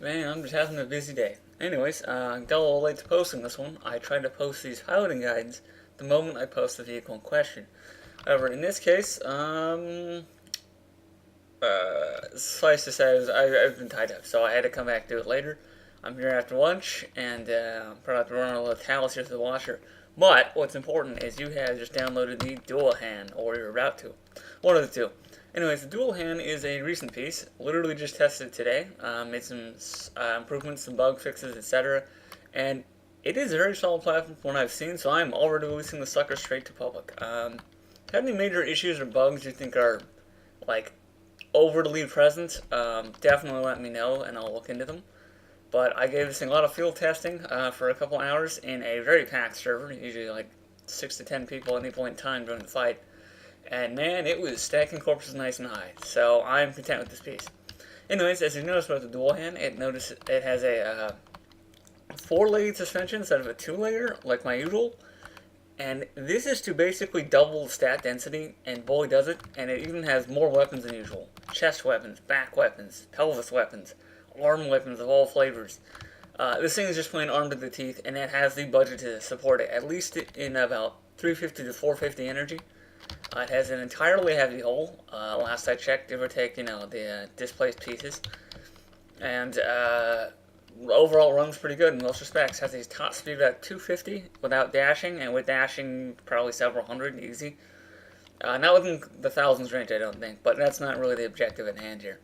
Man, I'm just having a busy day. Anyways, got a little late to posting this one. I tried to post these piloting guides the moment I post the vehicle in question. However, in this case, suffice to say, I've been tied up, so I had to come back to it later. I'm here after lunch, and I'm probably have to run a little towels here to the washer. But what's important is you have just downloaded the Dullahan, or you're about to. One of the two. Anyways, the Dullahan is a recent piece. Literally just tested today. Made some improvements, some bug fixes, etc. And it is a very solid platform from what I've seen, so I'm already releasing the sucker straight to public. Have any major issues or bugs you think are, like, overly present? Definitely let me know, and I'll look into them. But I gave this thing a lot of field testing for a couple hours in a very packed server, usually like 6 to 10 people at any point in time during the fight. And man, it was stacking corpses nice and high. So I'm content with this piece. Anyways, as you notice about the Dullahan, it has a 4-layered suspension instead of a 2-layer, like my usual. And this is to basically double the stat density, and boy does it. And it even has more weapons than usual. Chest weapons, back weapons, pelvis weapons, arm weapons of all flavors. This thing is just plain armed to the teeth, and it has the budget to support it, at least in about 350 to 450 energy. It has an entirely heavy hull, last I checked, give or take, the displaced pieces. And overall runs pretty good in most respects. Has a top speed at 250 without dashing, and with dashing, probably several hundred, easy. Not within the thousands range, I don't think, but that's not really the objective at hand here.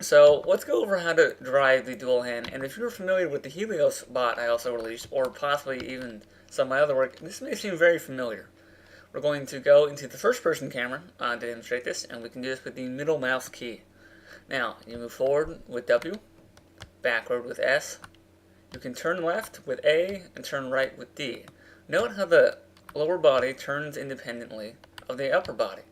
So let's go over how to drive the Dullahan, and if you're familiar with the Helios bot I also released, or possibly even some of my other work, this may seem very familiar. We're going to go into the first-person camera to demonstrate this, and we can do this with the middle mouse key. Now, you move forward with W, backward with S. You can turn left with A and turn right with D. Note how the lower body turns independently of the upper body.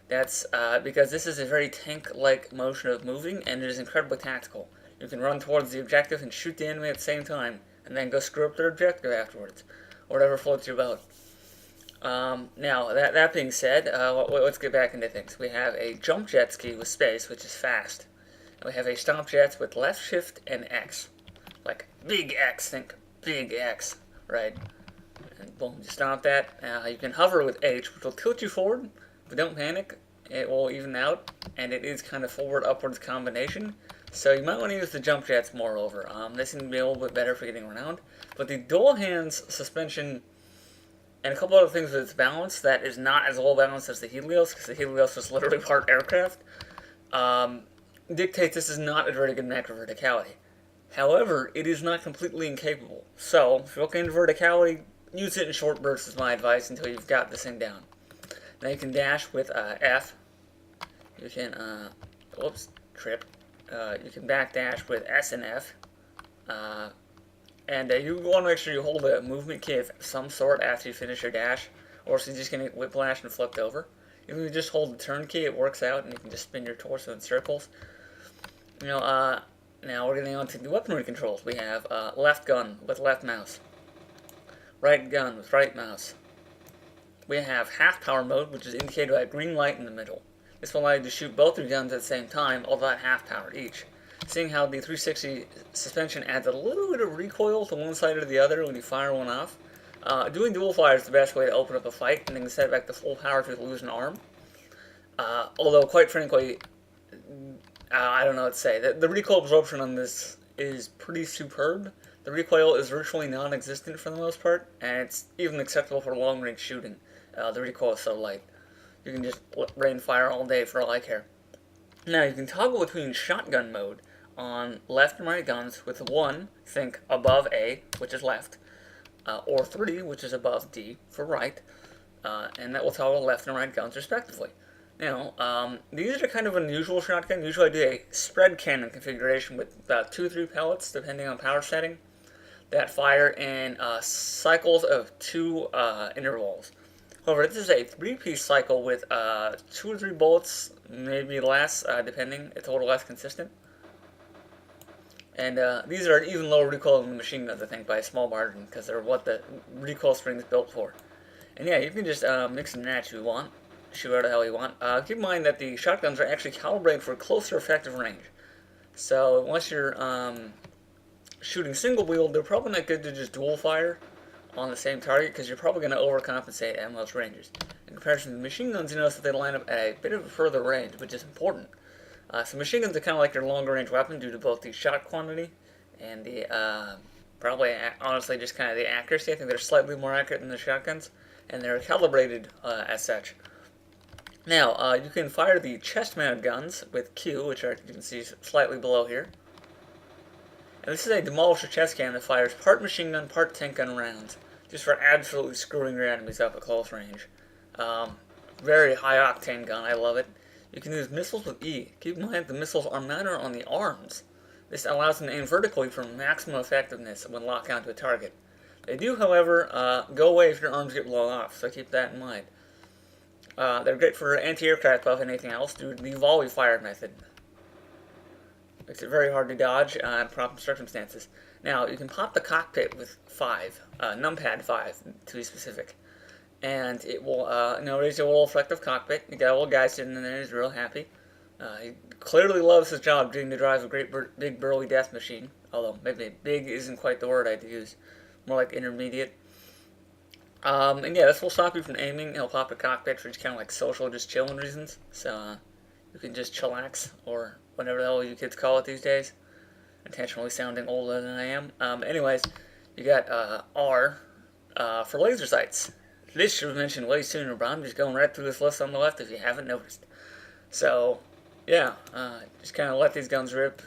That's because this is a very tank-like motion of moving, and it is incredibly tactical. You can run towards the objective and shoot the enemy at the same time, and then go screw up their objective afterwards, or whatever floats your boat. Now, that being said, let's get back into things. We have a jump jet ski with space, which is fast. And we have a stomp jets with left shift and X. Like, big X, think big X, right? And boom, you stomp that. You can hover with H, which will tilt you forward, but don't panic. It will even out, and it is kind of forward-upwards combination. So you might want to use the jump jets moreover. They seem to be a little bit better for getting around. But the Dullahan's suspension and a couple other things with its balance that is not as well balanced as the Helios, because the Helios was literally part aircraft, dictates this is not a very good mech for verticality. However, it is not completely incapable. So, if you're looking into verticality, use it in short bursts is my advice until you've got this thing down. Now you can dash with F. You can, you can back dash with S and F. And you want to make sure you hold a movement key of some sort after you finish your dash, or else you're just going to get whiplash and flipped over. If you just hold the turn key, it works out, and you can just spin your torso in circles. Now we're getting on to the weaponry controls. We have left gun with left mouse, right gun with right mouse. We have half power mode, which is indicated by a green light in the middle. This will allow you to shoot both your guns at the same time, although at half power each. Seeing how the 360 suspension adds a little bit of recoil to one side or the other when you fire one off. Doing dual fire is the best way to open up a fight, and then set it back to full power if you lose an arm. Although, quite frankly, I don't know what to say. The recoil absorption on this is pretty superb. The recoil is virtually non-existent for the most part, and it's even acceptable for long-range shooting. The recoil is so light. You can just rain fire all day for all I care. Now, you can toggle between shotgun mode on left and right guns with 1, think above A, which is left, or 3, which is above D, for right, and that will toggle left and right guns respectively. Now, these are kind of unusual shotgun. Usually I do a spread cannon configuration with about 2 or 3 pellets, depending on power setting, that fire in cycles of 2 intervals. However, this is a 3-piece cycle with 2 or 3 bullets, maybe less, depending. It's a little less consistent. And these are even lower recoil than the machine guns, I think, by a small margin, because they're what the recoil spring is built for. And yeah, you can just mix and match if you want, shoot whatever the hell you want. Keep in mind that the shotguns are actually calibrated for closer effective range. So unless you're shooting single wield, they're probably not good to just dual fire on the same target because you're probably going to overcompensate at most ranges. In comparison to machine guns, you notice that they line up at a bit of a further range, which is important. So machine guns are kind of like your longer range weapon due to both the shot quantity and the probably honestly just kind of the accuracy. I think they're slightly more accurate than the shotguns, and they're calibrated as such. Now, you can fire the chest-mounted guns with Q, which are, you can see slightly below here. And this is a demolisher chest cannon that fires part machine gun, part tank gun rounds, just for absolutely screwing your enemies up at close range. Very high-octane gun, I love it. You can use missiles with E. Keep in mind that the missiles are mounted on the arms. This allows them to aim vertically for maximum effectiveness when locked onto a target. They do, however, go away if your arms get blown off, so keep that in mind. They're great for anti-aircraft buff and anything else due to the volley fire method. Makes it very hard to dodge in proper circumstances. Now, you can pop the cockpit with 5, numpad 5 to be specific. And it will, raise your little effective cockpit. You got a little guy sitting in there, he's real happy. He clearly loves his job getting to drive a great big burly death machine. Although, maybe big isn't quite the word I'd use. More like intermediate. And yeah, this will stop you from aiming. It'll pop the cockpit for just kind of like social, just chilling reasons. So, you can just chillax, or whatever the hell you kids call it these days. Intentionally sounding older than I am. Anyways, you got R for laser sights. This should have been mentioned way sooner, but I'm just going right through this list on the left if you haven't noticed. So, yeah, just kind of let these guns rip,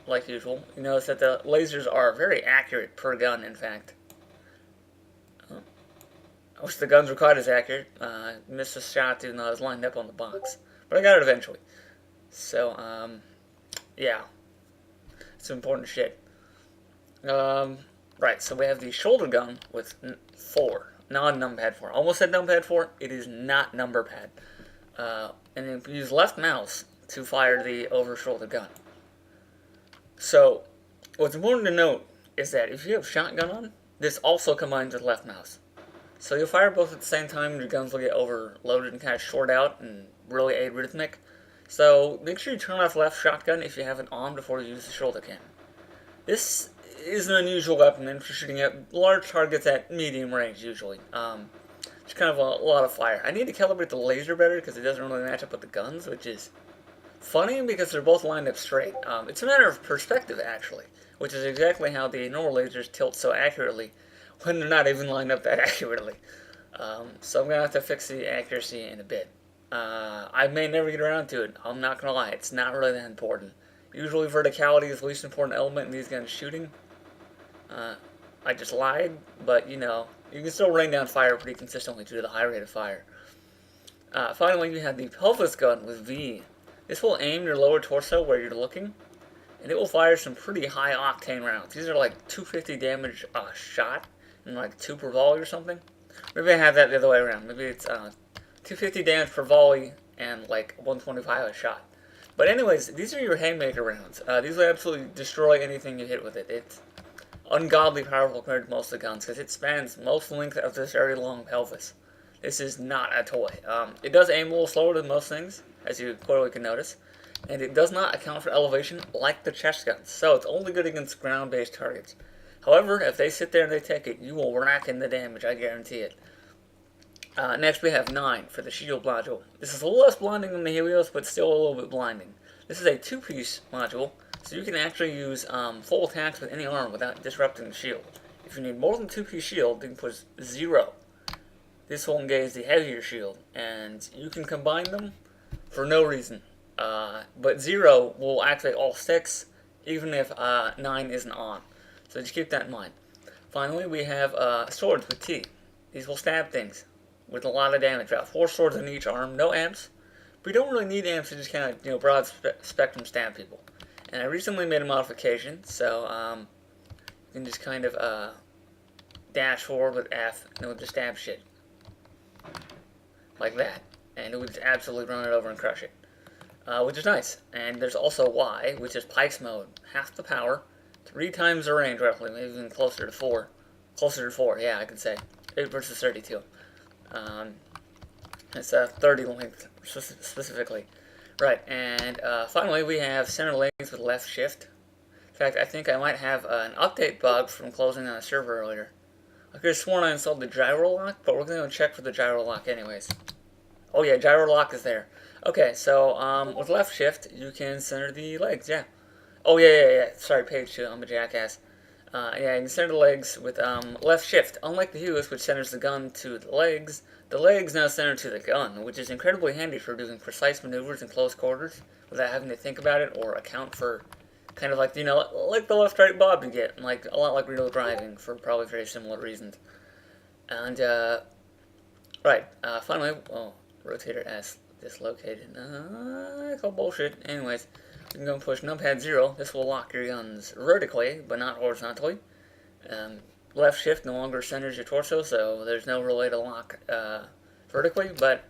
like usual. You notice that the lasers are very accurate per gun, in fact. I wish the guns were quite as accurate. Missed a shot even though I was lined up on the box. But I got it eventually. So, yeah. It's important shit. Right, so we have the shoulder gun with 4. Non-numpad 4. Almost said numpad 4. It is not number pad. And then you use left mouse to fire the over-shoulder gun. So, what's important to note is that if you have shotgun on, this also combines with left mouse. So you'll fire both at the same time and your guns will get overloaded and kind of short out and really arrhythmic. So make sure you turn off left shotgun if you have it on before you use the shoulder cannon. This is an unusual weapon for shooting at large targets at medium range usually. It's kind of a lot of fire. I need to calibrate the laser better because it doesn't really match up with the guns, which is funny because they're both lined up straight. It's a matter of perspective actually, which is exactly how the normal lasers tilt so accurately when they're not even lined up that accurately. So I'm going to have to fix the accuracy in a bit. I may never get around to it. I'm not going to lie. It's not really that important. Usually verticality is the least important element in these guns shooting. I just lied, but you can still rain down fire pretty consistently due to the high rate of fire. Finally, you have the pelvis gun with V. This will aim your lower torso where you're looking, and it will fire some pretty high octane rounds. These are like 250 damage a shot, and like 2 per volley or something. Maybe I have that the other way around. Maybe it's 250 damage per volley and like 125 a shot. But anyways, these are your haymaker rounds. These will absolutely destroy anything you hit with it. It's ungodly powerful compared to most of the guns because it spans most length of this very long pelvis. This is not a toy. It does aim a little slower than most things, as you clearly can notice, and it does not account for elevation like the chest guns, so it's only good against ground-based targets. However, if they sit there and they take it, you will rack in the damage, I guarantee it. Next we have 9 for the shield module. This is a little less blinding than the Helios, but still a little bit blinding. This is a 2-piece module, so you can actually use full attacks with any arm without disrupting the shield. If you need more than 2-piece shield, you can push 0. This will engage the heavier shield, and you can combine them for no reason. But 0 will activate all 6, even if 9 isn't on. So just keep that in mind. Finally, we have swords with T. These will stab things with a lot of damage. About 4 swords in each arm, no amps. But you don't really need amps to just kind of, broad spectrum stab people. And I recently made a modification, so you can just kind of dash forward with F, and it will just stab shit. Like that. And it would just absolutely run it over and crush it. Which is nice. And there's also Y, which is Pikes mode. Half the power, 3 times the range roughly, maybe even closer to 4. Closer to 4, yeah, I could say. 8 versus 32. It's 30 length specifically. Right, and finally we have center lane. with left shift. In fact, I think I might have an update bug from closing on a server earlier. I could have sworn I installed the gyro lock, but we're going to check for the gyro lock anyways. Oh yeah, gyro lock is there. Okay, so with left shift, you can center the legs, yeah. Oh yeah. Sorry, page 2, I'm a jackass. Yeah, you can center the legs with left shift. Unlike the Hughes, which centers the gun to the legs now center to the gun, which is incredibly handy for doing precise maneuvers in close quarters without having to think about it or account for kind of like, like the left-right bob you get, like a lot like real driving for probably very similar reasons. And, right, finally, rotator S dislocated. I call bullshit. Anyways, you can go and push numpad 0. This will lock your guns vertically, but not horizontally. Left shift no longer centers your torso, so there's no real way to lock vertically, but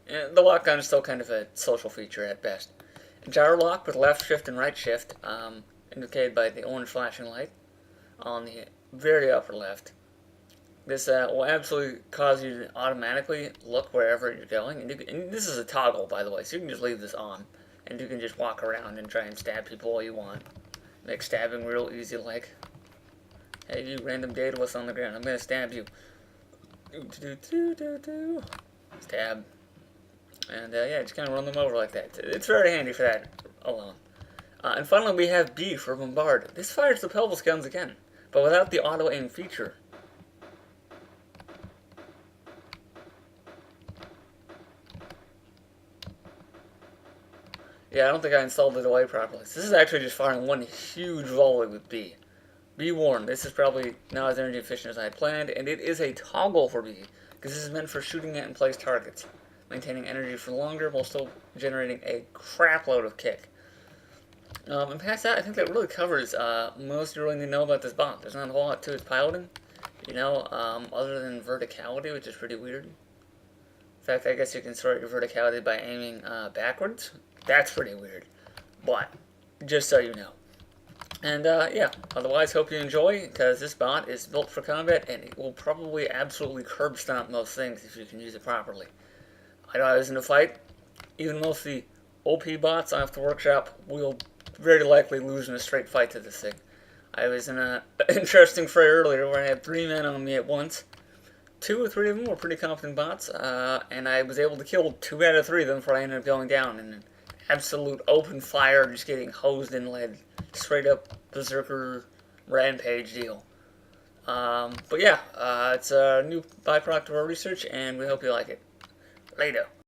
the lock gun is still kind of a social feature at best. Gyro lock with left shift and right shift, indicated by the orange flashing light on the very upper left. This will absolutely cause you to automatically look wherever you're going, and this is a toggle, by the way, so you can just leave this on, and you can just walk around and try and stab people all you want. Make stabbing real easy, like, hey, you random dataless on the ground, I'm gonna stab you. Stab. And yeah, just kind of run them over like that. It's very handy for that alone. And finally, we have B for Bombard. This fires the pelvis guns again, but without the auto-aim feature. Yeah, I don't think I installed it away properly. So this is actually just firing one huge volley with B. Be warned, this is probably not as energy efficient as I had planned, and it is a toggle for B, because this is meant for shooting at in-place targets, maintaining energy for longer while still generating a crap load of kick. And past that, I think that really covers most you really need to know about this bot. There's not a whole lot to its piloting, other than verticality, which is pretty weird. In fact, I guess you can sort your verticality by aiming backwards. That's pretty weird, but just so you know. And yeah, otherwise hope you enjoy, because this bot is built for combat, and it will probably absolutely curb stomp most things if you can use it properly. I know I was in a fight. Even most of the OP bots off the workshop will very likely lose in a straight fight to this thing. I was in an interesting fray earlier where I had 3 men on me at once. 2 or 3 of them were pretty competent bots, and I was able to kill 2 out of 3 of them before I ended up going down in an absolute open fire, just getting hosed and led. Straight up berserker rampage deal. But yeah, it's a new byproduct of our research, and we hope you like it. Later.